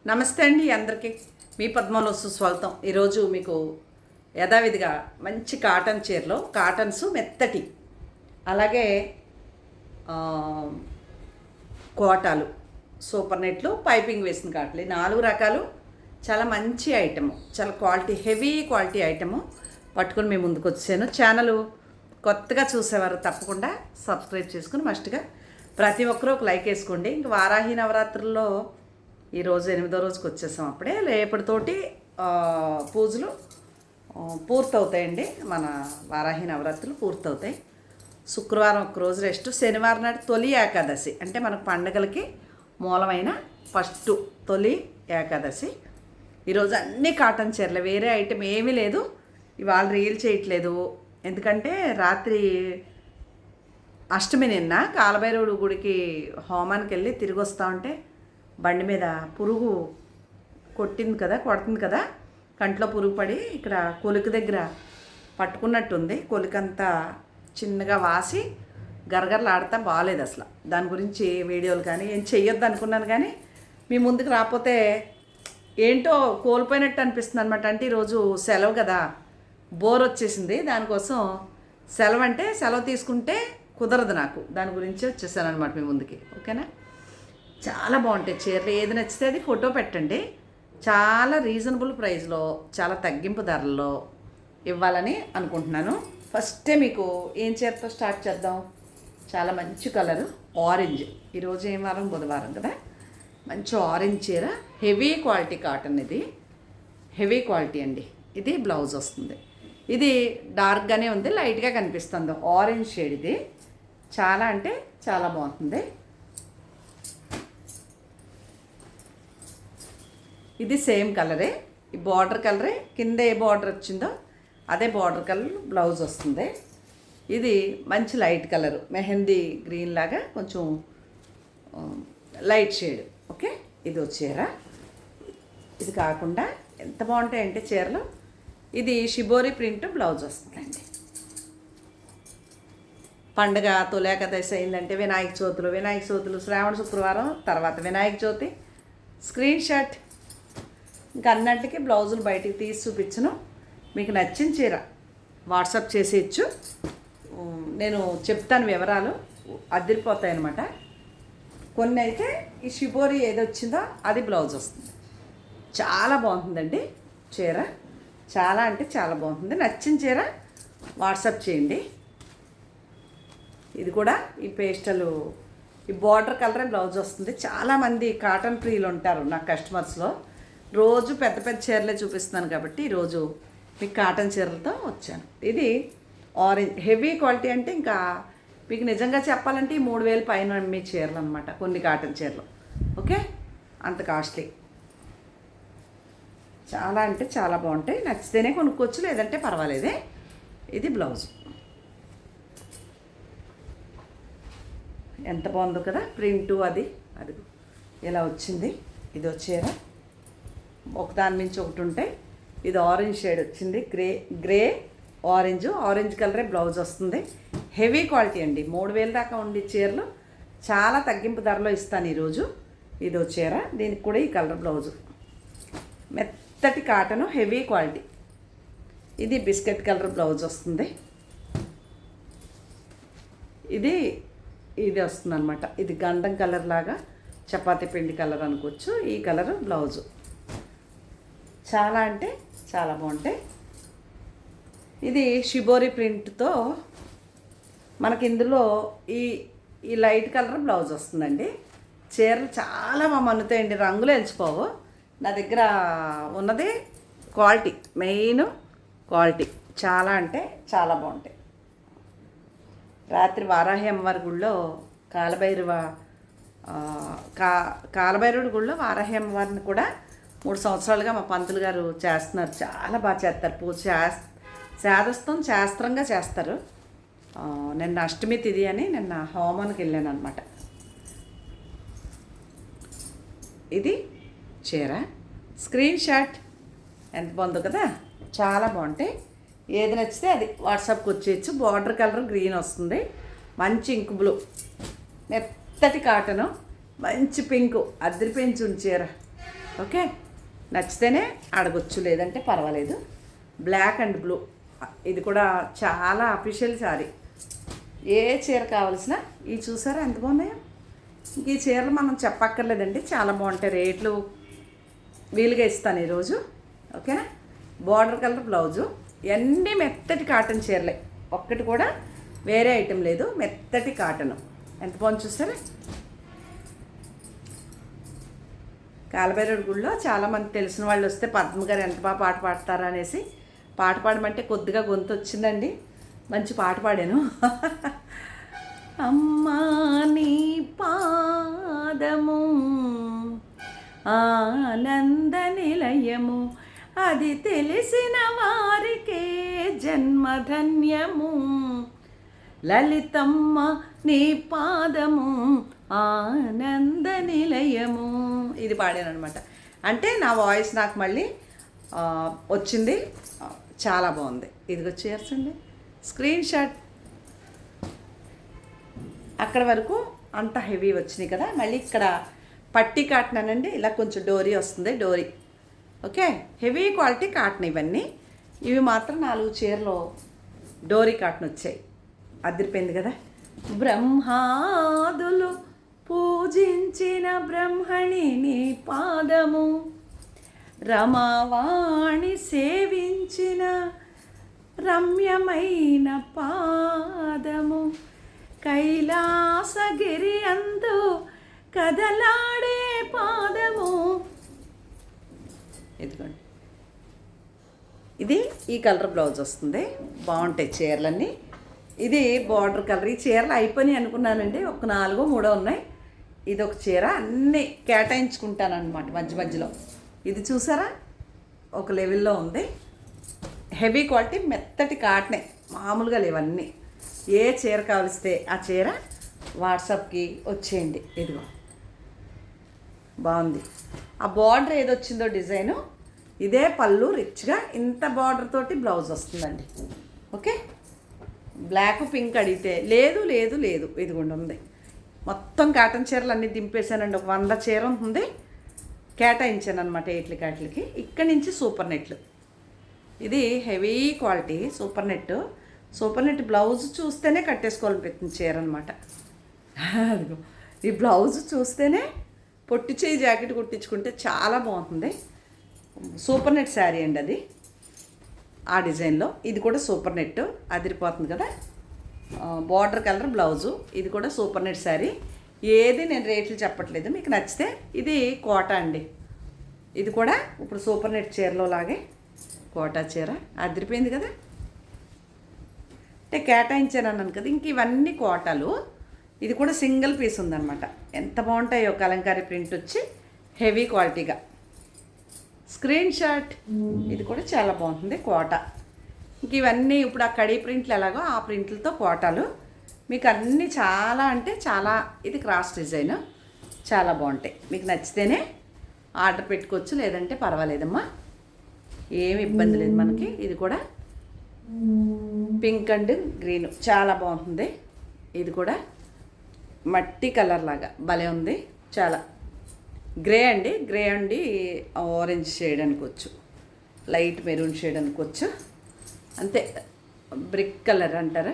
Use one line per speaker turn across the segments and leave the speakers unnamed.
నమస్తే అండి అందరికీ. మీ పద్మంలో సుస్వాగతం. ఈరోజు మీకు యథావిధిగా మంచి కాటన్ చీరలో కాటన్స్ మెత్తటి, అలాగే కోటాలు, సూపర్ నెట్లు, పైపింగ్ వేసిన కాటలు, ఈ 4 రకాలు చాలా మంచి ఐటము, చాలా క్వాలిటీ, హెవీ క్వాలిటీ ఐటము పట్టుకొని మేము ముందుకు వచ్చాను. ఛానల్ కొత్తగా చూసేవారు తప్పకుండా సబ్స్క్రైబ్ చేసుకుని మస్ట్గా ప్రతి ఒక్కరూ ఒక లైక్ వేసుకోండి. ఇంక వారాహి నవరాత్రుల్లో ఈరోజు 8వ రోజుకి వచ్చేసాం. అప్పుడే రేపటితోటి పూజలు పూర్తవుతాయండి. మన వారాహి నవరాత్రులు పూర్తవుతాయి. శుక్రవారం ఒక్కరోజు రెస్ట్, శనివారం నాటి తొలి ఏకాదశి, అంటే మనకు పండుగలకి మూలమైన ఫస్ట్ తొలి ఏకాదశి. ఈరోజు అన్ని కాటన్ చీరలు, వేరే ఐటెం ఏమీ లేదు. ఇవాళ రీల్ చేయట్లేదు, ఎందుకంటే రాత్రి అష్టమి నిన్న కాలభైరవుడు గుడికి హోమానికి వెళ్ళి తిరిగి వస్తూ ఉంటే బండి మీద పురుగు కొడుతుంది కదా, కంట్లో పురుగు పడి ఇక్కడ కొలికి దగ్గర పట్టుకున్నట్టుంది. కొలికంతా చిన్నగా వాసి గరగరలాడతా బాగాలేదు అసలు. దాని గురించి వీడియోలు కానీ ఏం చెయ్యొద్దు అనుకున్నాను, కానీ మీ ముందుకు రాకపోతే ఏంటో కోల్పోయినట్టు అనిపిస్తుంది అనమాట. అంటే ఈరోజు సెలవు కదా, బోర్ వచ్చేసింది. దానికోసం సెలవు, అంటే సెలవు తీసుకుంటే కుదరదు నాకు, దాని గురించి వచ్చేసాను అనమాట మీ ముందుకి. ఓకేనా? చాలా బాగుంటాయి చీరలు. ఏది నచ్చితే అది ఫోటో పెట్టండి. చాలా రీజనబుల్ ప్రైస్లో, చాలా తగ్గింపు ధరల్లో ఇవ్వాలని అనుకుంటున్నాను. ఫస్టే మీకు ఏం చీరతో స్టార్ట్ చేద్దాం. చాలా మంచి కలరు ఆరెంజ్. ఈరోజు ఏం వారం? బుధవారం కదా. మంచి ఆరెంజ్ చీర, హెవీ క్వాలిటీ కాటన్. ఇది హెవీ క్వాలిటీ అండి. ఇది బ్లౌజ్ వస్తుంది. ఇది డార్క్గానే ఉంది, లైట్గా కనిపిస్తుంది ఆరెంజ్ షేడ్. ఇది చాలా అంటే చాలా బాగుంటుంది. ఇది సేమ్ కలరే, ఈ బార్డర్ కలరే, కింద ఏ బార్డర్ వచ్చిందో అదే బార్డర్ కలర్ బ్లౌజ్ వస్తుంది. ఇది మంచి లైట్ కలరు, మెహందీ గ్రీన్ లాగా కొంచెం లైట్ షేడ్. ఓకే, ఇది చీర. ఇది కాకుండా ఎంత బాగుంటాయంటే చీరలు, ఇది షిబోరి ప్రింట్ బ్లౌజ్ వస్తుందండి. పండుగ తొలి ఏకాదశి అయిందంటే వినాయక చవితులు, శ్రావణ శుక్రవారం తర్వాత వినాయక చవితి, స్క్రీన్ షాట్, ఇంకా అన్నింటికి బ్లౌజులు బయటికి తీసి చూపించను. మీకు నచ్చిన చీర వాట్సాప్ చేసేయచ్చు, నేను చెప్తాను వివరాలు, అదిరిపోతాయి అన్నమాట. కొన్ని అయితే ఈ షిబోరి ఏది వచ్చిందో అది బ్లౌజ్ వస్తుంది. చాలా బాగుంటుందండి చీర, చాలా అంటే చాలా బాగుంటుంది. నచ్చిన చీర వాట్సాప్ చేయండి. ఇది కూడా ఈ పేస్టలు, ఈ బార్డర్ కలరే బ్లౌజ్ వస్తుంది. చాలామంది కాటన్ ప్రియులు ఉంటారు నా కస్టమర్స్లో. రోజు పెద్ద పెద్ద చీరలే చూపిస్తున్నాను కాబట్టి ఈరోజు మీకు కాటన్ చీరలతో వచ్చాను. ఇది ఆరెంజ్ హెవీ క్వాలిటీ, అంటే ఇంకా మీకు నిజంగా చెప్పాలంటే ఈ 3000 పైన మీ చీరలు అనమాట, కొన్ని కాటన్ చీరలు. ఓకే, అంత కాస్ట్లీ. చాలా అంటే చాలా బాగుంటాయి. నచ్చితేనే కొనుక్కోవచ్చు, లేదంటే పర్వాలేదే. ఇది బ్లౌజ్ ఎంత బాగుందో కదా, ప్రింటు అది ఇలా వచ్చింది. ఇది చీర ఒకదాని మించి ఒకటి ఉంటాయి. ఇది ఆరెంజ్ షేడ్ వచ్చింది, గ్రే ఆరెంజ్ కలరే బ్లౌజ్ వస్తుంది. హెవీ క్వాలిటీ అండి. 3000 దాకా ఉండే చీరలు చాలా తగ్గింపు ధరలో ఇస్తాను ఈరోజు. ఇది చీర, దీనికి కూడా ఈ కలర్ బ్లౌజు. మెత్తటి కాటను, హెవీ క్వాలిటీ. ఇది బిస్కెట్ కలర్ బ్లౌజ్ వస్తుంది. ఇది వస్తుంది అనమాట. ఇది గంధం కలర్ లాగా, చపాతీ పిండి కలర్ అనుకోవచ్చు. ఈ కలర్ బ్లౌజు చాలా అంటే చాలా బాగుంటాయి. ఇది షిబోరి ప్రింట్తో మనకి ఇందులో ఈ లైట్ కలర్ బ్లౌజ్ వస్తుందండి. చీరలు చాలా మన్నుతాయండి, రంగులు ఎంచిపోవు. నా దగ్గర ఉన్నది క్వాలిటీ, మెయిన్ క్వాలిటీ. చాలా అంటే చాలా బాగుంటాయి. రాత్రి వారాహి అమ్మవారి గుళ్ళో కాలభైరవుడి గుళ్ళో వారాహి అమ్మవారిని కూడా 3 సంవత్సరాలుగా మా పంతులు గారు చేస్తున్నారు. చాలా బాగా చేస్తారు పూజ, శాస్త్రంగా చేస్తారు. నిన్న అష్టమి తిథి అని నిన్న హోమానికి వెళ్ళాను అనమాట. ఇది చీర, స్క్రీన్ షాట్. ఎంత బాగుందో కదా, చాలా బాగుంటాయి. ఏది నచ్చితే అది వాట్సాప్కి వచ్చేయచ్చు. బార్డర్ కలర్ గ్రీన్ వస్తుంది, మంచి ఇంక్ బ్లూ, మెత్తటి కాటను, మంచి పింకు, అద్దరి పెంచుంది చీర. ఓకే, నచ్చితేనే అడగొచ్చు, లేదంటే పర్వాలేదు. బ్లాక్ అండ్ బ్లూ, ఇది కూడా చాలా అఫీషియల్ శారీ. ఏ చీర కావాల్సిన ఇవి చూసారా ఎంత బాగున్నాయో. ఇంక ఈ చీరలు మనం చెప్పక్కర్లేదండి, చాలా బాగుంటాయి. రేట్లు వీలుగా ఇస్తాను ఈరోజు. ఓకేనా, బార్డర్ కలర్ బ్లౌజు, అన్నీ మెత్తటి కాటన్ చీరలే, ఒక్కటి కూడా వేరే ఐటెం లేదు, మెత్తటి కాటన్. ఎంత బాగుంది చూసారా. కాలభైరవుడి గుడిలో చాలామంది తెలిసిన వాళ్ళు వస్తే పద్మ గారు ఎంత బాగా పాట పాడతారా అనేసి పాట పాడమంటే కొద్దిగా గొంతు వచ్చిందండి, మంచి పాట పాడాను. అమ్మా నీ పాదము ఆనంద నిలయము, అది తెలిసిన వారికే జన్మధన్యము. లలితమ్మ నీ పాదము ఆనంద నిలయము, ఇది పాడాను అనమాట. అంటే నా వాయిస్ నాకు మళ్ళీ వచ్చింది, చాలా బాగుంది. ఇదిగో చేర్చండి స్క్రీన్ షాట్. అక్కడ వరకు అంత హెవీ వచ్చినాయి కదా. మళ్ళీ ఇక్కడ పట్టి కాటన్ అనండి, ఇలా కొంచెం డోరీ వస్తుంది, డోరీ. ఓకే, హెవీ క్వాలిటీ కాటన్ ఇవన్నీ. ఇవి మాత్రం 4 చీరలు డోరీ కాటన్ వచ్చాయి, అదిరిపోయింది కదా. బ్రహ్మాదులు పూజించిన బ్రహ్మణి నీ పాదము, రమావాణి సేవించిన రమ్యమైన పాదము, కైలాసగిరి అందు కదలాడే పాదము. ఇదిగోండి, ఇది ఈ కలర్ బ్లౌజ్ వస్తుంది, బాగుంటాయి చీరలన్నీ. ఇది బార్డర్ కలర్. ఈ చీరలు అయిపోయినాయి అనుకున్నానండి, ఒక 4 3 ఉన్నాయి. ఇది ఒక చీర, అన్నీ కేటాయించుకుంటానమాట మధ్య మధ్యలో. ఇది చూసారా ఒక లెవెల్లో ఉంది, హెవీ క్వాలిటీ, మెత్తటి కాటనే, మామూలుగా లేవన్నీ. ఏ చీర కావలిస్తే ఆ చీర వాట్సాప్కి వచ్చేయండి. ఇదిగో బాగుంది. ఆ బార్డర్ ఏదొచ్చిందో డిజైను, ఇదే పళ్ళు రిచ్గా ఇంత బార్డర్ తోటి బ్లౌజ్ వస్తుందండి. ఓకే, బ్లాక్ పింక్ అడిగితే లేదు లేదు లేదు, ఇదిగోండి ఉంది. మొత్తం కాటన్ చీరలు అన్నీ దింపేశానండి, ఒక 100 చీర ఉంటుంది, కేటాయించాను అనమాట ఎట్లకి వాటికి. ఇక్కడి నుంచి సూపర్ నెట్లు, ఇది heavy quality super net. Super net blouse చూస్తేనే కట్టేసుకోవాలనిపిస్తుంది చీర అనమాట. అదిగో ఈ బ్లౌజ్ చూస్తేనే పొట్టి చేయి జాకెట్ కుట్టించుకుంటే చాలా బాగుంటుంది. సూపర్ నెట్ శారీ అండి అది, ఆ డిజైన్లో. ఇది కూడా సూపర్ నెట్, అదిరిపోతుంది కదా. బార్డర్ కలర్ బ్లౌజు, ఇది కూడా సూపర్ నెట్ శారీ. ఏది నేను రేట్లు చెప్పట్లేదు, మీకు నచ్చితే. ఇది కోట అండి, ఇది కూడా ఇప్పుడు సూపర్ నెట్ చీరలో లాగే కోటా చీర, అదిరిపోయింది కదా. అంటే కేటాయించాను అన్నాను కదా, ఇంక ఇవన్నీ కోటాలు. ఇది కూడా సింగిల్ పీస్ ఉందన్నమాట. ఎంత బాగుంటాయో కలంకారీ ప్రింట్ వచ్చి హెవీ క్వాలిటీగా. స్క్రీన్ షాట్, ఇది కూడా చాలా బాగుంటుంది కోట. ఇంక ఇవన్నీ ఇప్పుడు ఆ కడీ ప్రింట్లు ఎలాగో ఆ ప్రింట్లతో కోటాలు మీకు అన్నీ చాలా అంటే చాలా. ఇది క్రాస్ డిజైన్, చాలా బాగుంటాయి. మీకు నచ్చితేనే ఆర్డర్ పెట్టుకోవచ్చు, లేదంటే పర్వాలేదమ్మా, ఏమి ఇబ్బంది లేదు మనకి. ఇది కూడా పింక్ అండ్ గ్రీన్ చాలా బాగుంటుంది. ఇది కూడా మట్టి కలర్ లాగా భలే ఉంది, చాలా. గ్రే అండి ఆరెంజ్ షేడ్ అనుకోవచ్చు, లైట్ మెరూన్ షేడ్ అనుకోవచ్చు, అంతే. బ్రిక్ కలర్ అంటారా,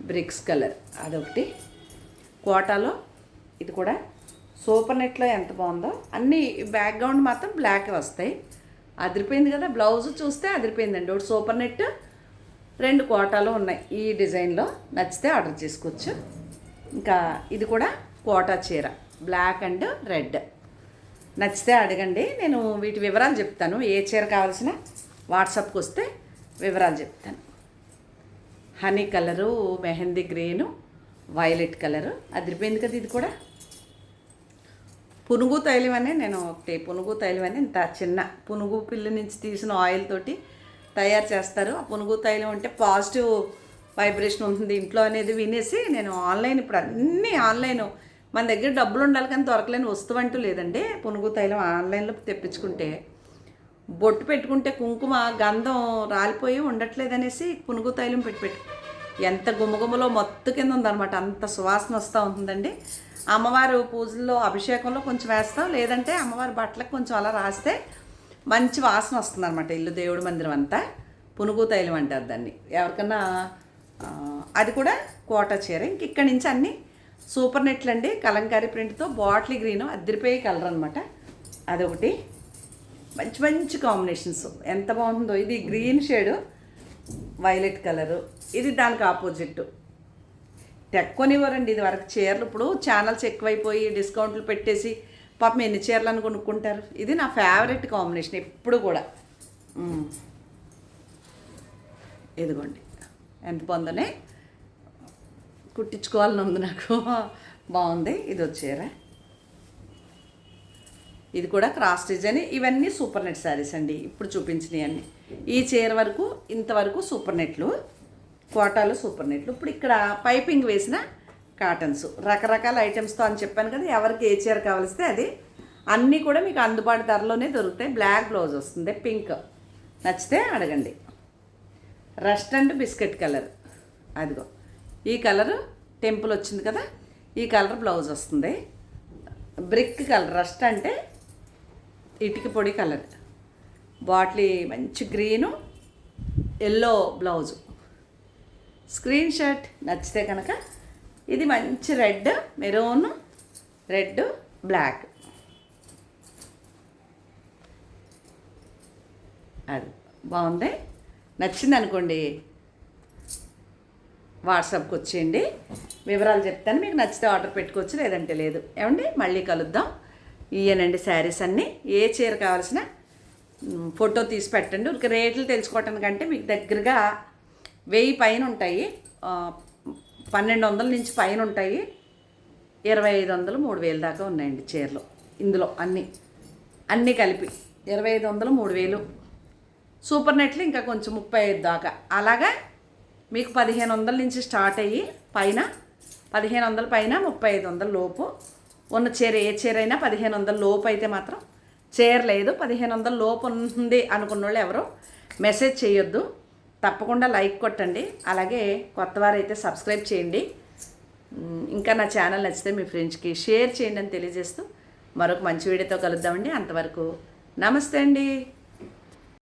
బ్రిక్స్ కలర్ అదొకటి. కోటాలో ఇది కూడా సూపర్ నెట్లో ఎంత బాగుందో. అన్నీ బ్యాక్గ్రౌండ్ మాత్రం బ్లాక్ వస్తాయి, అదిరిపోయింది కదా. బ్లౌజ్ చూస్తే అదిరిపోయిందండి. ఒకటి సూపర్ నెట్, 2 కోటాలు ఉన్నాయి ఈ డిజైన్లో. నచ్చితే ఆర్డర్ చేసుకోవచ్చు. ఇంకా ఇది కూడా కోటా చీర, బ్లాక్ అండ్ రెడ్. నచ్చితే అడగండి, నేను వీటి వివరాలు చెప్తాను. ఏ చీర కావాల్సిన వాట్సాప్కి వస్తే వివరాలు చెప్తాను. Honey colour, mehndi green, violet colour, అదిరిపోయింది కదా. ఇది కూడా పునుగు తైలం అని, నేను ఒకటి పునుగు తైలం అని ఇంత చిన్న పునుగు పిల్లి నుంచి తీసిన ఆయిల్ తోటి తయారు చేస్తారు. ఆ పునుగు తైలం అంటే పాజిటివ్ వైబ్రేషన్ ఉంటుంది ఇంట్లో అనేది వినేసి నేను ఆన్లైన్, ఇప్పుడు అన్నీ ఆన్లైన్, మన దగ్గర డబ్బులు ఉండాలి కానీ దొరకలేని వస్తువు అంటూ లేదండి. పునుగు తైలం ఆన్లైన్లో తెప్పించుకుంటే బొట్టు పెట్టుకుంటే కుంకుమ గంధం రాలిపోయి ఉండట్లేదనేసి పునుగు తైలం ఎంత గుమగుమలో మత్తు కింద ఉందన్నమాట, అంత సువాసన వస్తూ ఉంటుందండి. అమ్మవారు పూజల్లో అభిషేకంలో కొంచెం వేస్తాం, లేదంటే అమ్మవారి బట్టలకు కొంచెం అలా రాస్తే మంచి వాసన వస్తుందన్నమాట. ఇల్లు దేవుడి మందిరం అంతా పునుగు తైలం అంటారు దాన్ని. ఎవరికన్నా అది కూడా కోట చీర. ఇంక ఇక్కడి నుంచి అన్నీ సూపర్ నెట్లు అండి, కలంకారీ ప్రింట్తో బాటిల్ గ్రీను అద్దరిపోయే కలర్ అనమాట. అదొకటి మంచి మంచి కాంబినేషన్స్, ఎంత బాగుందో. ఇది గ్రీన్ షేడు, వైలెట్ కలరు, ఇది దానికి ఆపోజిట్. తెక్కునివ్వరండి ఇది వరకు చీరలు. ఇప్పుడు ఛానల్స్ ఎక్కువైపోయి డిస్కౌంట్లు పెట్టేసి పాపం ఎన్ని చీరలను కొనుక్కుంటారు. ఇది నా ఫేవరెట్ కాంబినేషన్ ఎప్పుడు కూడా. ఇదిగోండి ఎంత బాగుందనే, కుట్టించుకోవాలని ఉంది నాకు. బాగుంది. ఇది వచ్చేరా, ఇది కూడా క్రాస్ డిజైన్. ఇవన్నీ సూపర్ నెట్ శారీస్ అండి ఇప్పుడు చూపించినవి అన్నీ. ఈ చీర వరకు ఇంతవరకు సూపర్ నెట్లు, కోటాలు సూపర్ నెట్లు. ఇప్పుడు ఇక్కడ పైపింగ్ వేసిన కాటన్స్, రకరకాల ఐటమ్స్తో అని చెప్పాను కదా. ఎవరికి ఏ చీర కావలిస్తే అది అన్నీ కూడా మీకు అందుబాటు ధరలోనే దొరుకుతాయి. బ్లాక్ బ్లౌజ్ వస్తుంది, పింక్ నచ్చితే అడగండి. రస్ట్ అండ్ బిస్కెట్ కలర్, అదిగో ఈ కలరు టెంపుల్ వచ్చింది కదా, ఈ కలర్ బ్లౌజ్ వస్తుంది. బ్రిక్ కలర్, రస్ట్ అంటే ఇటుక పొడి కలర్, బాటిల్ మంచి green, yellow blouse. Screen shot నచ్చితే కనుక ఇది మంచి రెడ్, మెరూన్, రెడ్, బ్లాక్, అది బాగుంది. నచ్చింది అనుకోండి వాట్సాప్కి వచ్చేయండి, వివరాలు చెప్తాను. మీకు నచ్చితే ఆర్డర్ పెట్టుకోవచ్చు, లేదంటే లేదు. ఏమండి మళ్ళీ కలుద్దాం. ఇయ్యనండి శారీస్ అన్నీ. ఏ చీర కావాల్సిన ఫోటో తీసి పెట్టండి. ఒక రేట్లు తెలుసుకోవటానికంటే మీకు దగ్గరగా 1000 పైన ఉంటాయి, 1200 నుంచి పైన ఉంటాయి, 2500, 3000 దాకా ఉన్నాయండి చీరలు ఇందులో. అన్నీ కలిపి 2500, 3000. సూపర్ నెట్లు ఇంకా కొంచెం 35 దాకా. అలాగా మీకు 1500 నుంచి స్టార్ట్ అయ్యి పైన 1500 పైన 3500 లోపు ఉన్న చీర, ఏ చీర అయినా 1500 లోపు అయితే మాత్రం చీర లేదు. 1500 లోపు ఉంది అనుకున్న వాళ్ళు ఎవరు మెసేజ్ చేయొద్దు, తప్పకుండా లైక్ కొట్టండి. అలాగే కొత్తవారు అయితే సబ్స్క్రైబ్ చేయండి. ఇంకా నా ఛానల్ నచ్చితే మీ ఫ్రెండ్స్కి షేర్ చేయండి అని తెలియజేస్తూ మరొక మంచి వీడియోతో కలుద్దామండి. అంతవరకు నమస్తే అండి.